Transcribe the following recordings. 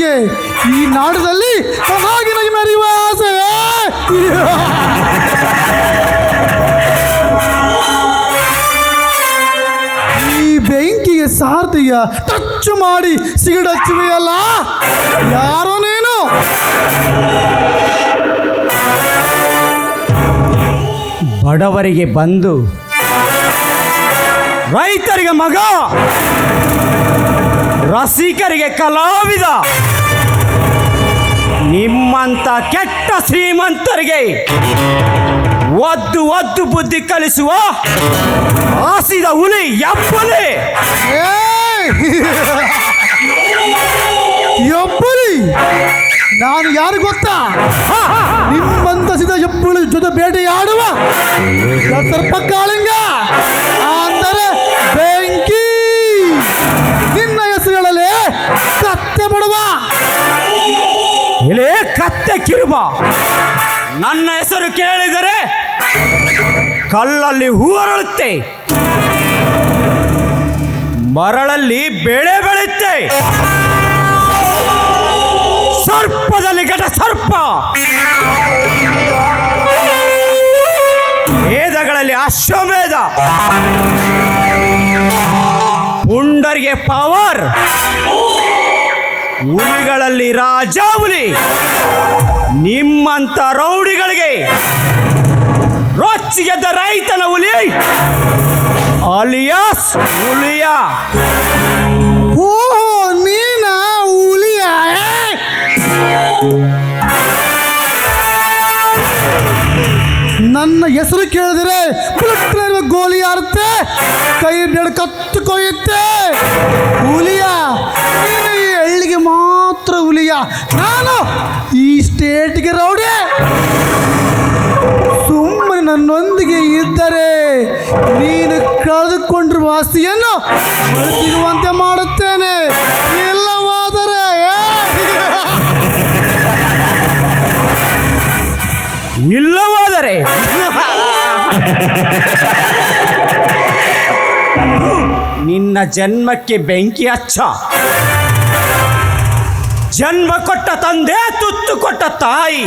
ನನಗೆ ಈ ನಾಡದಲ್ಲಿ ಹಾಗೆ ಮೆರೆಯುವ ಆಸೆ. ಈ ಬೆಂಕಿಗೆ ಸಾರ್ತಿಯ ಟಚ್ ಮಾಡಿ ಸಿಗಡಚ್ಚುವೆಯಲ್ಲ, ಯಾರೋ ನೀನು? ಬಡವರಿಗೆ ಬಂದು ರೈತರಿಗೆ ಮಗ, ರಸಿಕರಿಗೆ ಕಲಾವಿದ, ನಿಮ್ಮಂತ ಕೆಟ್ಟ ಶ್ರೀಮಂತರಿಗೆ ಒದ್ದು ಒದ್ದು ಬುದ್ಧಿ ಕಲಿಸುವ ಆಸಿದ ಹುಲಿ ಎಬ್ಬಲಿ. ಎಬ್ಬಲಿ? ನಾನು ಯಾರು ಗೊತ್ತಾ? ನಿಮ್ಮಂತಸಿದ ಎಬ್ಬಳಿ ಜೊತೆ ಬೇಟೆಯಾಡುವ ಸರ್ಪ ಕಾಳಿಂಗ ಅಂದರೆ ಬೆಂಕಿ. ನಿನ್ನ ಹೆಸರುಗಳಲ್ಲಿ ಕತ್ತೆ ಬಿಡುವ. ಎಲೆ ಕತ್ತೆ ಕಿರುಬ, ನನ್ನ ಹೆಸರು ಕೇಳಿದರೆ ಕಲ್ಲಲ್ಲಿ ಹೂರಳುತ್ತೆ, ಮರಳಲ್ಲಿ ಬೆಳೆ ಬೆಳೆಯುತ್ತೆ, ಸರ್ಪದಲ್ಲಿ ಘಟ ಸರ್ಪ, ವೇದಗಳಲ್ಲಿ ಅಶ್ವಮೇಧ, ಪುಂಡರಿಗೆ ಪವರ್, ಹುಲಿಗಳಲ್ಲಿ ರಾಜ ಹುಲಿ. ನಿಮ್ಮಂತ ರೌಡಿಗಳಿಗೆ ರೊಚ್ಚಿಗೆದ್ದ ರೈತನ ಹುಲಿ ಅಲಿಯಾಸ್ ಹುಲಿಯ. ಓ ನೀನ ಹುಲಿಯ? ನನ್ನ ಹೆಸರು ಕೇಳಿದರೆ ಪುಲಟ್ಲಿರುವ ಗೋಲಿ ಆರುತ್ತೆ, ಕೈ ನೆಡು ಕತ್ತು ಕೊಯ್ಯುತ್ತೆ. ಹುಲಿಯ? ನೀನು ಈ ಹಳ್ಳಿಗೆ ಮಾತ್ರ ಹುಲಿಯ, ನಾನು ಈ ಸ್ಟೇಟ್ಗೆ ರೌಡಿ. ಸುಮ್ಮನೆ ನನ್ನೊಂದಿಗೆ ಇದ್ದರೆ ನೀನು ಕಳೆದುಕೊಂಡಿರುವ ಆಸ್ತಿಯನ್ನು ಸಿಗುವಂತೆ ಮಾಡುತ್ತೇನೆ, ಇಲ್ಲವಾದರೆ ಇಲ್ಲವಾದರೆ ನಿನ್ನ ಜನ್ಮಕ್ಕೆ ಬೆಂಕಿ ಹಚ್ಚ. ಜನ್ಮ ಕೊಟ್ಟ ತಂದೆ, ತುತ್ತು ಕೊಟ್ಟ ತಾಯಿ,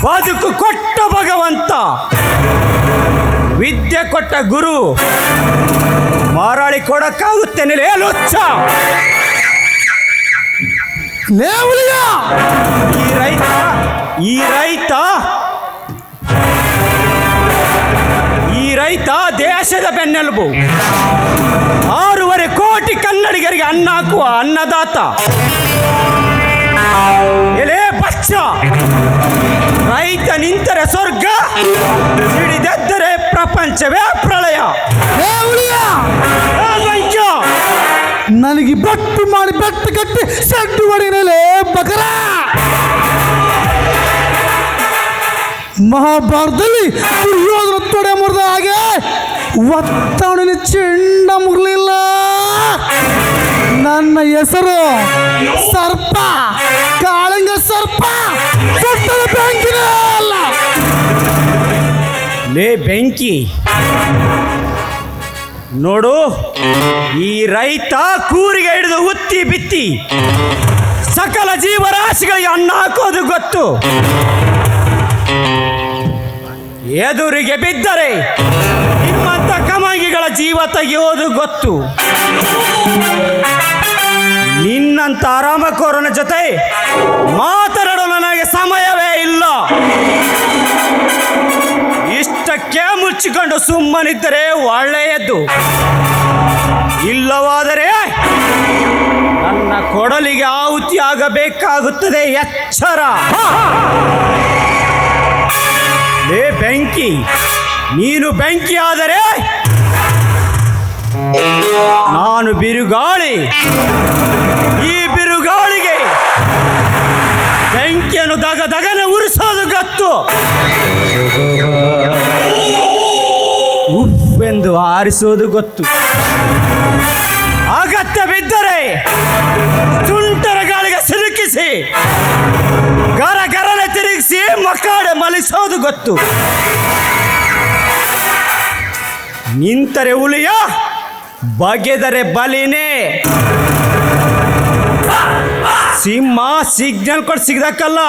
ಬದುಕು ಕೊಟ್ಟ ಭಗವಂತ, ವಿದ್ಯೆ ಕೊಟ್ಟ ಗುರು, ಮರಳಿ ಕೊಡಕ್ಕಾಗುತ್ತೇನೆ ಲುಚ್ಚ. ಈ ರೈತ ದೇಶದ ಬೆನ್ನೆಲುಬು. 6.5 ಕೋಟಿ ಕನ್ನಡಿಗರಿಗೆ ಅನ್ನ ಹಾಕುವ ಅನ್ನದಾತ. ಎಲೆ ಬಚ್ಚ, ರೈತ ನಿಂತರೆ ಸ್ವರ್ಗ, ಹಿಡಿದೆದ್ದರೆ ಪ್ರಪಂಚವೇ ಪ್ರಳಯ. ನನಗೆ ಬಟ್ಟು ಮಾಡಿ ಬೆಟ್ಟು ಕಟ್ಟಿ ಸಡ್ಡು ಹೊಡಿನಲೇ ಬಕರ. ಮಹಾಭಾರತದಲ್ಲಿ ದುರ್ಯೋಧನ ತೊಡೆ ಮುರಿದ ಹಾಗೆ ಒತ್ತವಣಿನ ಚೆಂಡ ಮುರಲಿಲ್ಲ. ನನ್ನ ಹೆಸರು ಸರ್ಪ, ಕಾಳಿಂಗ ಸರ್ಪ, ಸತ್ತದ ಬೆಂಕಿನೇ ಅಲ್ಲ. ಲೇ ಬೆಂಕಿ, ನೋಡು, ಈ ರೈತ ಕೂರಿಗೆ ಹಿಡಿದು ಉತ್ತಿ ಬಿತ್ತಿ ಸಕಲ ಜೀವರಾಶಿಗಳಿಗೆ ಅನ್ನ ಹಾಕೋದು ಗೊತ್ತು. ಎದುರಿಗೆ ಬಿದ್ದರೆ ನಿಮ್ಮಂತ ಕಮಂಗಿಗಳ ಜೀವ ತೆಗೆಯೋದು ಗೊತ್ತು. ನಿನ್ನಂತ ಆರಾಮಕೋರನ ಜೊತೆ ಮಾತನಾಡಲು ನನಗೆ ಸಮಯವೇ ಇಲ್ಲ. ಇಷ್ಟಕ್ಕೆ ಮುಚ್ಚಿಕೊಂಡು ಸುಮ್ಮನಿದ್ದರೆ ಒಳ್ಳೆಯದು, ಇಲ್ಲವಾದರೆ ನನ್ನ ಕೊಡಲಿಗೆ ಆಹುತಿಯಾಗಬೇಕಾಗುತ್ತದೆ. ಎಚ್ಚರ. ಲೇ ಬೆಂಕಿ, ನೀನು ಬೆಂಕಿ ಆದರೆ ನಾನು ಬಿರುಗಾಳಿ. ಈ ಬಿರುಗಾಳಿಗೆ ಬೆಂಕಿಯನ್ನು ದಗದಗನೆ ಉರಿಸೋದು ಗೊತ್ತು. ಉಪ್ಪೆಂದು ಆರಿಸೋದು ಗೊತ್ತು. ಅಗತ್ಯ ಬಿದ್ದರೆ ತುಂಟರ ಗಾಳಿಗೆ ಸಿಲುಕಿಸಿ ಗರ ಗರನೆ ತಿರುಗಿಸಿ ಮಕ್ಕಳ ಮಲಿಸೋದು ಗೊತ್ತು. ನಿಂತರೆ ಹುಲಿಯ, ಬಗೆದರೆ ಬಲಿನೇ. ಸಿಂಹ ಸಿಗ್ನಲ್ ಕೊಟ್ಟು ಸಿಗ್ದಕ್ಕಲ್ಲ,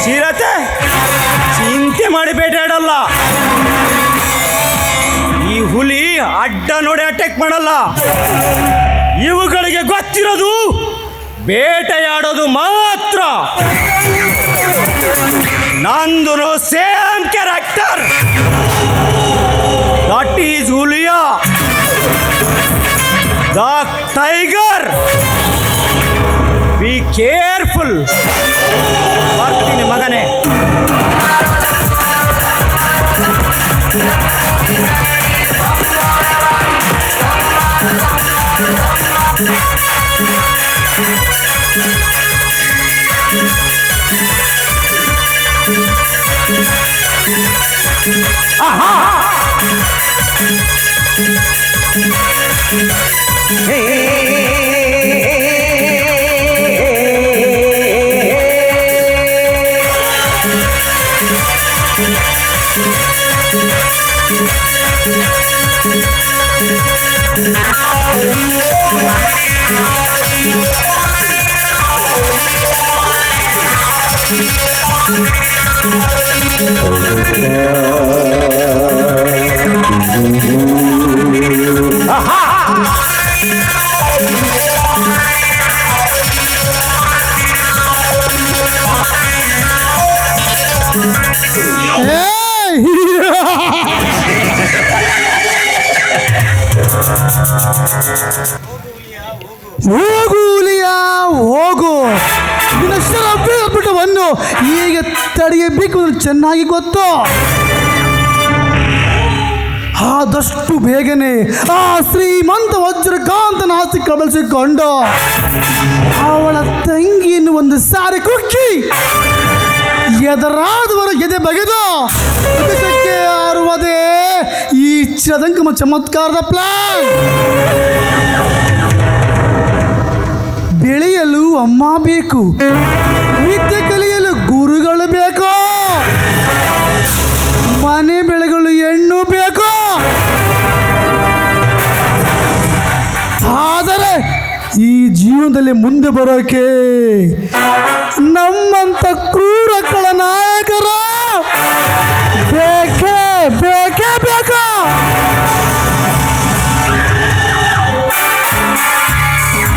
ಚಿರತೆ ಚಿಂತೆ ಮಾಡಿ ಬೇಟೆಯಾಡಲ್ಲ, ಈ ಹುಲಿ ಅಡ್ಡ ನೋಡಿ ಅಟ್ಯಾಕ್ ಮಾಡಲ್ಲ. ಇವುಗಳಿಗೆ ಗೊತ್ತಿರೋದು ಬೇಟೆಯಾಡೋದು ಮಾತ್ರ. ನಂದು same character, that is Huliya the tiger. Be careful. ಬರ್ತೀನಿ ಮಗನೇ. ಹೋಗು ಹುಲಿಯಾ ಹೋಗು, ನಿನ್ನ ಶರಬಿಟ್ಟವನ್ನು ಈಗ ತಡೆಯಬೇಕು ಚೆನ್ನಾಗಿ ಗೊತ್ತು. ಆದಷ್ಟು ಬೇಗನೆ ಆ ಶ್ರೀಮಂತ ವಜ್ರಕಾಂತನ ಆಸ್ತಿ ಕಬಳಿಸಿಕೊಂಡು ಅವಳ ತಂಗಿಯನ್ನು ಒಂದು ಸಾರಿ ಕುಕ್ಕಿ ಎದರಾದವರ ಎದೆ ಬಗೆದು ಆರುವುದೇ ಈ ಚದಂಕಮ ಚಮತ್ಕಾರದ ಪ್ಲಾನ್. ಬೆಳೆಯಲು ಅಮ್ಮ ಬೇಕು, ವಿದ್ಯೆ ಕಲಿಯಲು ಗುರುಗಳು ಬೇಕು, ಮನೆ ಬೆಳೆಗಳು ಹೆಣ್ಣು ಬೇಕು. ಆದರೆ ಈ ಜೀವನದಲ್ಲಿ ಮುಂದೆ ಬರೋಕೆ ನಮ್ಮಂತ ಕ್ರೂರ ನಾಯಕರು